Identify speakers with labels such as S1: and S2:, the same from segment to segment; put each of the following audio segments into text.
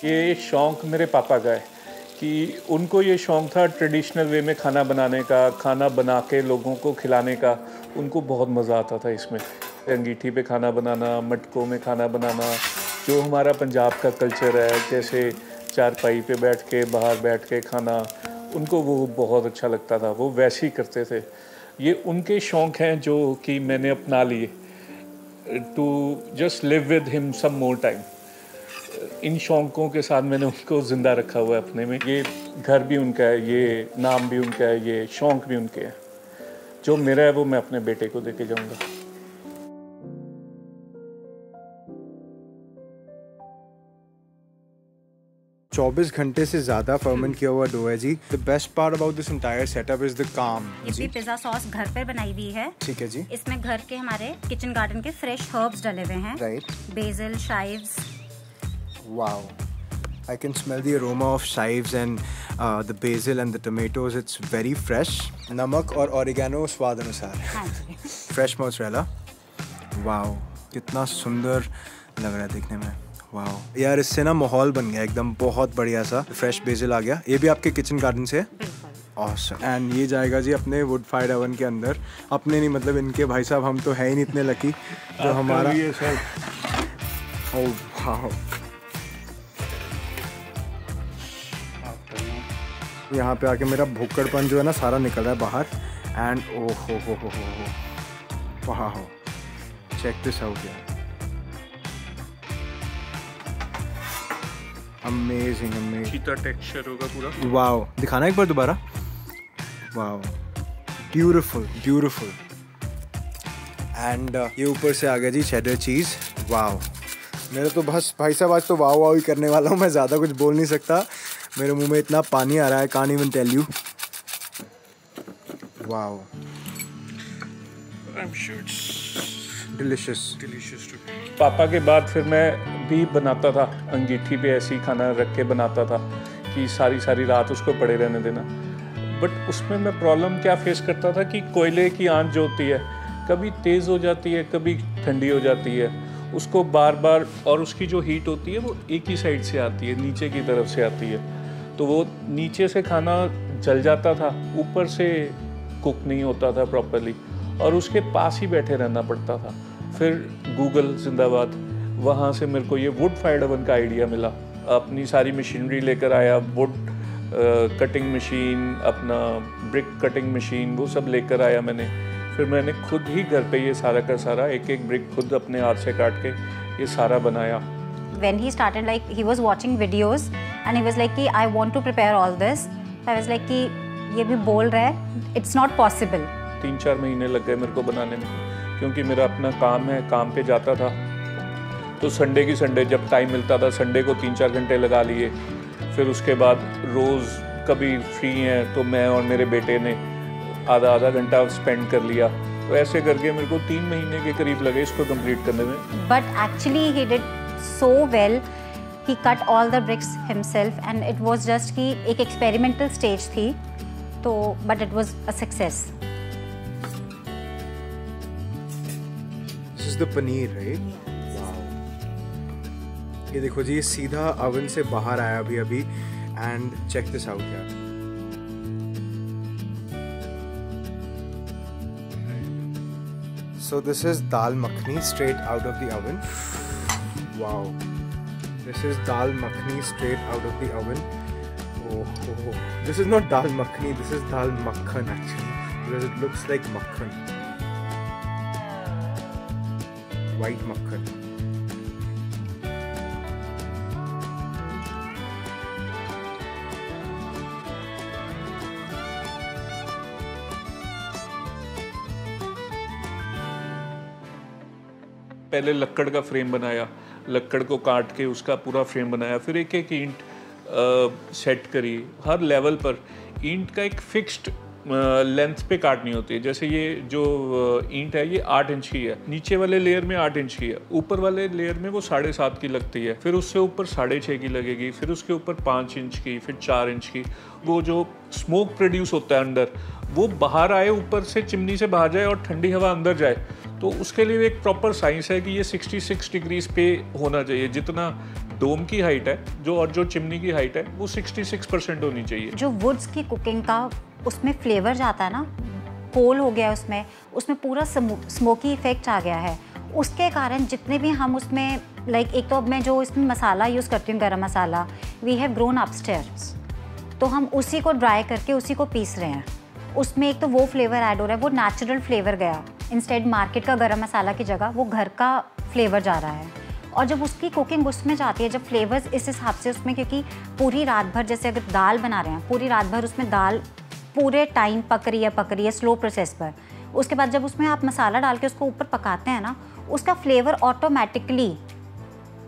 S1: ये शौक़ मेरे पापा का है कि उनको ये शौक़ था ट्रेडिशनल वे में खाना बनाने का, खाना बना के लोगों को खिलाने का। उनको बहुत मज़ा आता था इसमें, अंगीठी पे खाना बनाना, मटकों में खाना बनाना, जो हमारा पंजाब का कल्चर है, जैसे चारपाई पे बैठ के, बाहर बैठ के खाना, उनको वो बहुत अच्छा लगता था। वो वैसे ही करते थे। ये उनके शौक़ हैं जो कि मैंने अपना लिए, to just live with him some more time. इन शौक़ों के साथ मैंने उनको ज़िंदा रखा हुआ है अपने में। ये घर भी उनका है, ये नाम भी उनका है, ये शौक़ भी उनके हैं। जो मेरा है वो मैं अपने बेटे को देके जाऊँगा।
S2: 24 घंटे से ज़्यादा फर्मेंट किया हुआ डो है जी। The best part about this entire setup is the काम।
S3: ये भी पिज़्ज़ा सॉस घर पर बनाई हुई है।
S2: ठीक है जी।
S3: इसमें घर के हमारे किचन गार्डन के फ्रेश हर्ब्स डले हुए हैं।
S2: Right.
S3: Basil, chives.
S2: Wow, I can smell the aroma of chives and the basil and the tomatoes. It's very fresh. नमक और ऑरिगेनो स्वाद अनुसार।
S3: हाँ जी।
S2: Fresh mozzarella. वाओ, कितना सुंदर लग रहा है देखने में। वाओ यार, इससे ना माहौल बन गया एकदम बहुत बढ़िया सा। फ्रेश बेसिल आ गया। ये भी आपके किचन गार्डन से है? Awesome. एंड ये जाएगा जी अपने वुड फायर्ड ओवन के अंदर। अपने नहीं, मतलब इनके भाई साहब, हम तो है ही नहीं इतने लकी जो हमारा। ओह वाओ, यहाँ पे आके मेरा भुक्कड़पन जो है ना सारा निकल रहा है बाहर। एंड ओ हो वाह, चेक दिस आउट यार, अमेजिंग
S1: चीता टेक्सचर होगा पूरा।
S2: वाओ, दिखाना एक बार दोबारा। Wow, beautiful. एंड ये ऊपर से आ गया जी चेडर चीज़। वाओ, मेरा तो बस भाई साहब आज तो वाओ ही करने वाला हूँ मैं, ज़्यादा कुछ बोल नहीं सकता। मेरे मुंह में इतना पानी आ रहा है, can't even tell you. Wow,
S1: I'm sure it's
S2: delicious.
S1: पापा के बाद फिर मैं भी बनाता था, अंगीठी पे ऐसे ही खाना रख के बनाता था कि सारी रात उसको पड़े रहने देना। बट उसमें मैं प्रॉब्लम क्या फेस करता था कि कोयले की आंच जो होती है कभी तेज़ हो जाती है, कभी ठंडी हो जाती है। उसको बार, और उसकी जो हीट होती है वो एक ही साइड से आती है, नीचे की तरफ से आती है। तो वो नीचे से खाना जल जाता था, ऊपर से कुक नहीं होता था प्रॉपरली, और उसके पास ही बैठे रहना पड़ता था। फिर गूगल जिंदाबाद, वहाँ से मेरे को ये वुड फायर्ड ओवन का आइडिया मिला। अपनी सारी मशीनरी लेकर आया, वुड कटिंग मशीन, अपना ब्रिक कटिंग मशीन, वो सब लेकर आया मैंने। फिर मैंने खुद ही घर पे ये सारा का सारा एक ब्रिक खुद अपने हाथ से काट के ये सारा बनाया।
S3: When he started, like he was watching videos and he was like कि I want to prepare all this. I was like कि ये भी बोल रहा है, it's not possible.
S1: 3-4 महीने लग गए मेरे को बनाने में, क्योंकि मेरा अपना काम है, काम पे जाता था। तो संडे की संडे जब टाइम मिलता था, संडे को 3-4 घंटे लगा लिए। फिर उसके बाद रोज़ कभी फ्री हैं तो मैं और मेरे बेटे ने आधा घंटा स्पेंड कर लिया। तो ऐसे करके मेरे को 3 महीने के करीब लगे इसको कंप्लीट करने में।
S3: But actually he did so well. He cut all the bricks himself and it was just कि एक experimental stage थी, तो but it was a success.
S2: This is the paneer, right? Wow. ये देखो जी, ये सीधा ओवन से बाहर आया अभी एंड चेक दिस आउट यार। So this is dal makhani straight out of the oven. Wow. This is dal makhani straight out of the oven. Oh. This is not dal makhani, this is dal makhan actually, because it looks like makhan. White makhan.
S1: पहले लक्कड़ का frame बनाया, लक्कड़ को काट के उसका पूरा frame बनाया। फिर एक ईंट सेट करी। हर लेवल पर ईंट का एक फिक्स्ड लेंथ पे काटनी होती है। जैसे ये जो ईंट है ये 8 इंच की है, नीचे वाले लेयर में 8 इंच की है, ऊपर वाले लेयर में वो 7.5 की लगती है, फिर उससे ऊपर 6.5 की लगेगी, फिर उसके ऊपर 5 इंच की, फिर 4 इंच की। वो जो स्मोक प्रोड्यूस होता है अंदर, वो बाहर आए, ऊपर से चिमनी से बाहर जाए और ठंडी हवा अंदर जाए, तो उसके लिए एक प्रॉपर साइंस है कि ये 66 डिग्रीज पे होना चाहिए। जितना डोम की हाइट है जो चिमनी की हाइट है वो 66% होनी चाहिए।
S3: जो वुड्स की कुकिंग का उसमें फ्लेवर जाता है ना, कोल हो गया उसमें पूरा स्मोकी इफेक्ट आ गया है। उसके कारण जितने भी हम उसमें लाइक एक तो अब मैं जो इसमें मसाला यूज़ करती हूँ, गरम मसाला, वी हैव ग्रोन अपस्टेयर्स, तो हम उसी को ड्राई करके उसी को पीस रहे हैं। उसमें एक तो वो फ्लेवर ऐड हो रहा है, वो नेचुरल फ्लेवर गया, इंस्टेड मार्केट का गरम मसाला की जगह वो घर का फ्लेवर जा रहा है। और जब उसकी कुकिंग उसमें जाती है, जब फ्लेवर्स इस हिसाब से उसमें, क्योंकि पूरी रात भर, जैसे अगर दाल बना रहे हैं, पूरी रात भर उसमें दाल पूरे टाइम पक रही है स्लो प्रोसेस पर, उसके बाद जब उसमें आप मसाला डाल के उसको ऊपर पकाते हैं ना, उसका फ्लेवर ऑटोमेटिकली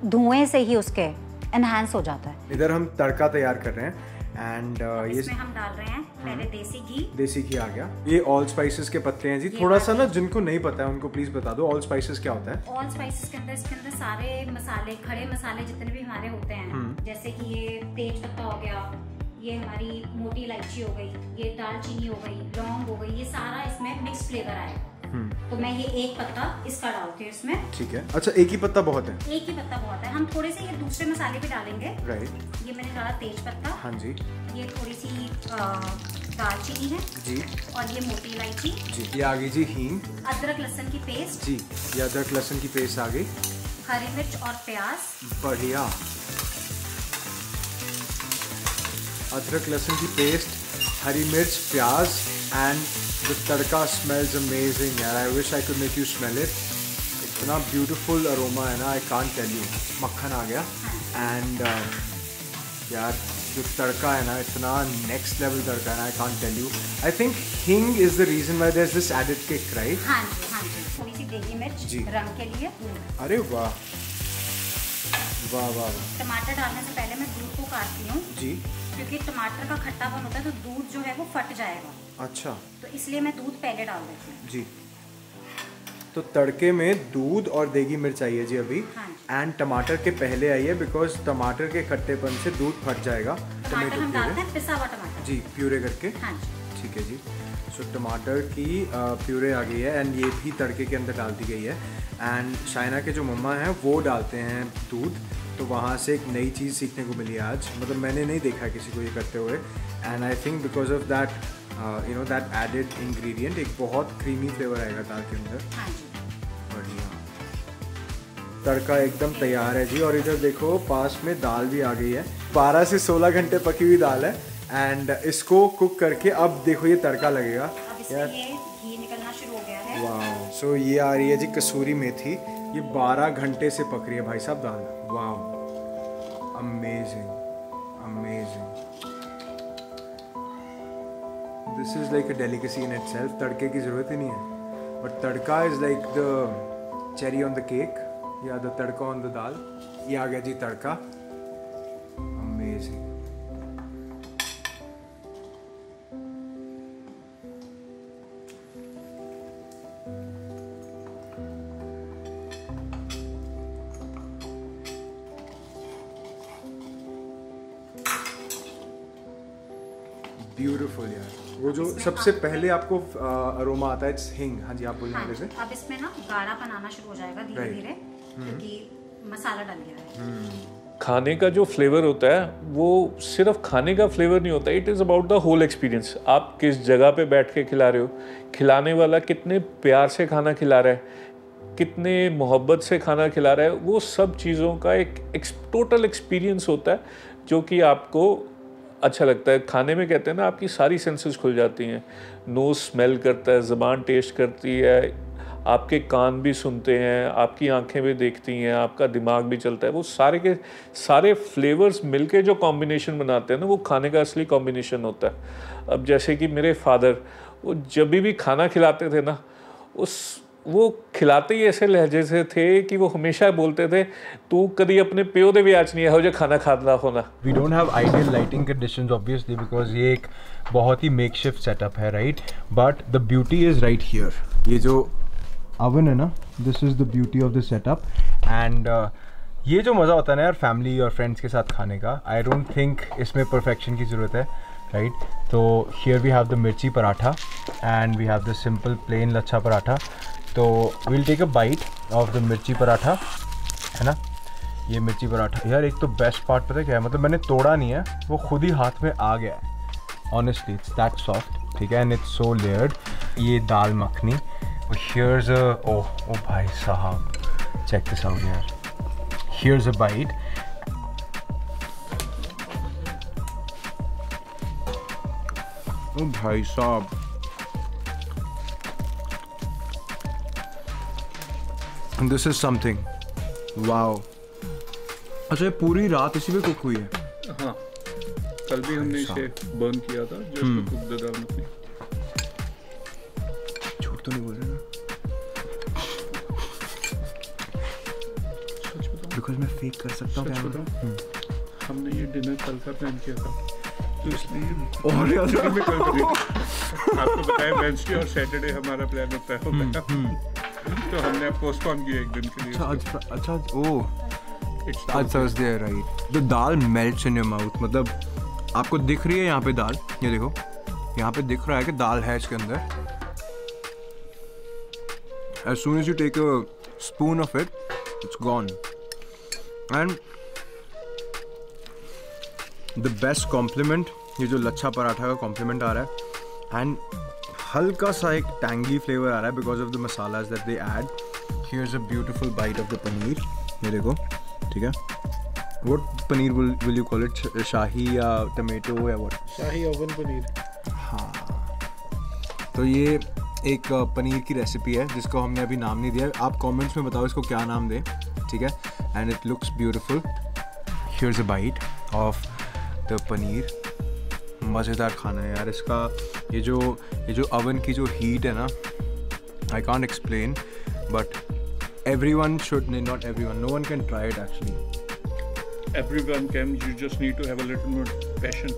S3: धुएं से ही उसके एनहांस हो जाता है।
S2: इधर हम तड़का तैयार कर रहे हैं एंड ये
S3: इसमें हम डाल रहे हैं पहले देसी घी
S2: आ गया। ये ऑल स्पाइसेस के पत्ते हैं जी। थोड़ा सा ना जिनको नहीं पता है उनको प्लीज बता दो, ऑल स्पाइसेस क्या होता है?
S3: ऑल स्पाइसेस के अंदर, इसके अंदर सारे मसाले, खड़े मसाले जितने भी हमारे होते हैं, जैसे कि ये तेज पत्ता हो गया, ये हमारी मोटी इलायची हो गई, ये दालचीनी हो गई, लौंग हो गई, ये सारा इसमें मिक्स फ्लेवर आएगा। तो मैं ये एक पत्ता इसका डालती हूँ इसमें।
S2: ठीक है। अच्छा, एक ही पत्ता बहुत है?
S3: एक ही पत्ता बहुत है। हम थोड़े से ये दूसरे मसाले भी डालेंगे।
S2: राइट।
S3: ये मैंने डाला तेज पत्ता।
S2: हाँ जी।
S3: ये थोड़ी सी दालचीनी है
S2: जी,
S3: और ये मोटी इलायची
S2: जी। ये आ गई जी हींग।
S3: अदरक लहसुन की पेस्ट
S2: जी, ये अदरक लहसुन की पेस्ट आ गई।
S3: हरी मिर्च और प्याज।
S2: बढ़िया। अदरक लहसुन की पेस्ट, हरी मिर्च, प्याज and the tadka smells amazing यार। I wish I could make you smell it. इतना ब्यूटीफुल अरोमा है ना, आई कांट टेल यू। मक्खन आ गया एंड यार जो तड़का है ना, इतना नेक्स्ट लेवल तड़का है ना, I can't tell you. I think hing is the reason why there is this added kick, right?
S3: हाँ जी, हाँ जी। थोड़ी सी देगी मिर्च
S2: जी,
S3: रंग के लिए।
S2: अरे वाह वाह वाह।
S3: टमाटर डालने से पहले मैं दूध को काटती हूँ
S2: जी,
S3: क्योंकि टमाटर का खट्टापन होता है तो दूध जो है वो फट जाएगा।
S2: अच्छा,
S3: तो इसलिए मैं दूध पहले डाल देती हूँ
S2: जी। तो तड़के में दूध और देगी मिर्च आई है जी अभी।
S3: हाँ।
S2: एंड टमाटर के पहले आई है बिकॉज टमाटर के खट्टेपन से दूध फट जाएगा।
S3: टमाटर हम डालते हैं पिसा हुआ टमाटर
S2: जी, प्यूरे करके।
S3: हाँ जी।
S2: ठीक है जी। सो टमाटर की प्यूरे आ गई है एंड ये भी तड़के के अंदर डाल दी गई है। एंड शाइना के जो मम्मा हैं वो डालते हैं दूध, तो वहाँ से एक नई चीज़ सीखने को मिली आज। मतलब मैंने नहीं देखा किसी को ये करते हुए। And I think because of that you know that added ingredient एक बहुत क्रीमी फ्लेवर आएगा दाल के अंदर।
S3: हाँ जी।
S2: बढ़िया। तड़का एकदम तैयार है जी। और इधर देखो पास में दाल भी आ गई है। 12 से 16 घंटे पकी हुई दाल है एंड इसको कुक करके अब देखो ये तड़का लगेगा।
S3: अब इसमें ये घी निकलना शुरू हो गया है।
S2: वाह। सो ये आ रही है जी कसूरी मेथी। ये 12 घंटे से पक रही है भाई साहब दाल। वाह, amazing amazing. This is like a delicacy in itself. तड़के की जरूरत ही नहीं है, but tadka is like the cherry on the cake या द तड़का ऑन द दाल। ये आ गया जी तड़का। अमेजिंग। ब्यूटीफुल यार। वो जो सबसे पहले आपको अरोमा आता है इट्स हिंग। हाँ जी, आप बोलिए आगे से।
S3: अब इसमें ना गाढ़ापन आना शुरू हो जाएगा धीरे धीरे, क्योंकि मसाला डल गया है।
S1: खाने का जो फ्लेवर होता है वो सिर्फ खाने का फ्लेवर नहीं होता, it is about the whole experience. आप किस जगह पे बैठ के खिला रहे हो, खिलाने वाला कितने प्यार से खाना खिला रहा है, कितने मोहब्बत से खाना खिला रहा है, वो सब चीज़ों का एक टोटल एक्सपीरियंस होता है जो कि आपको अच्छा लगता है। खाने में कहते हैं ना आपकी सारी सेंसेस खुल जाती हैं। नोज़ स्मेल करता है, ज़बान टेस्ट करती है, आपके कान भी सुनते हैं, आपकी आंखें भी देखती हैं, आपका दिमाग भी चलता है। वो सारे के सारे फ्लेवर्स मिलके जो कॉम्बिनेशन बनाते हैं ना, वो खाने का असली कॉम्बिनेशन होता है। अब जैसे कि मेरे फादर, वो जब भी खाना खिलाते थे ना, वो खिलाते ही ऐसे लहजे से थे कि वो हमेशा बोलते थे तू कभी अपने प्यो दे भी आज नहीं हो जो खाना खाना होना।
S2: We don't have ideal lighting conditions obviously because ये एक बहुत ही makeshift setup है, right? But the beauty is right here. ये जो oven है ना, this is the beauty of the setup and ये जो मज़ा होता है ना यार फैमिली और फ्रेंड्स के साथ खाने का, I don't think इसमें perfection की ज़रूरत है, right? तो here we have the मिर्ची paratha and we have the simple plain lachha paratha. तो we'll take a bite of the मिर्ची पराठा, है ना? ये मिर्ची पराठा यार, एक तो बेस्ट पार्ट पता है क्या है, मतलब मैंने तोड़ा नहीं है, वो खुद ही हाथ में आ गया है। ऑनेस्टली इट्स दैट सॉफ्ट, ठीक है, एंड इट्स सो लेयर्ड। ये दाल मखनी, हियर्स अ ओ भाई साहब, चेक दिस आउट यार, हियर्स अ बाइट। ओ भाई साहब, दिस इज समथिंग, वाओ। अच्छा ये पूरी रात इसी पे कुक हुई है?
S1: हाँ, कल भी हमने इसे बर्न किया था, जस्ट कुक द दाल मखनी।
S2: झूठ तो नहीं बोल रहे ना?
S1: सच बताऊं?
S2: बिकॉज मैं फेक कर सकता हूँ।
S1: सच बताऊं? हमने ये डिनर कल का प्लान किया था, तो इसलिए
S2: और यार
S1: मैं कल करी। आपको बताया वेडनेसडे और सैटरडे हमारा प्लान होता है, तो हमने पोस्टपोन किया एक दिन के लिए।
S2: अच्छा ओह, आज थर्सडे है, right. The dal melts in your mouth, मतलब आपको दिख रही है यहाँ पे दाल, ये देखो यहाँ पे दिख रहा है कि दाल है इसके अंदर। As soon as you take a spoon of it, it's gone. And the best compliment, ये जो लच्छा पराठा का कॉम्प्लीमेंट आ रहा है, एंड हल्का सा एक टैंगी फ्लेवर आ रहा है because of the masalas that they add. Here's a beautiful bite of the paneer, ये देखो, ठीक है। What paneer will you call it, shahi या टमेटो या व्हाट?
S1: Shahi oven paneer.
S2: हाँ, तो ये एक पनीर की रेसिपी है जिसको हमने अभी नाम नहीं दिया, आप कमेंट्स में बताओ इसको क्या नाम दें, ठीक है। And it looks beautiful. Here's a bite of the paneer, मज़ेदार खाना है यार इसका। ये जो अवन की जो हीट है ना, I can't explain, but everyone should, not everyone, no one can try it actually.
S1: Everyone can, you just need to have a little more passion.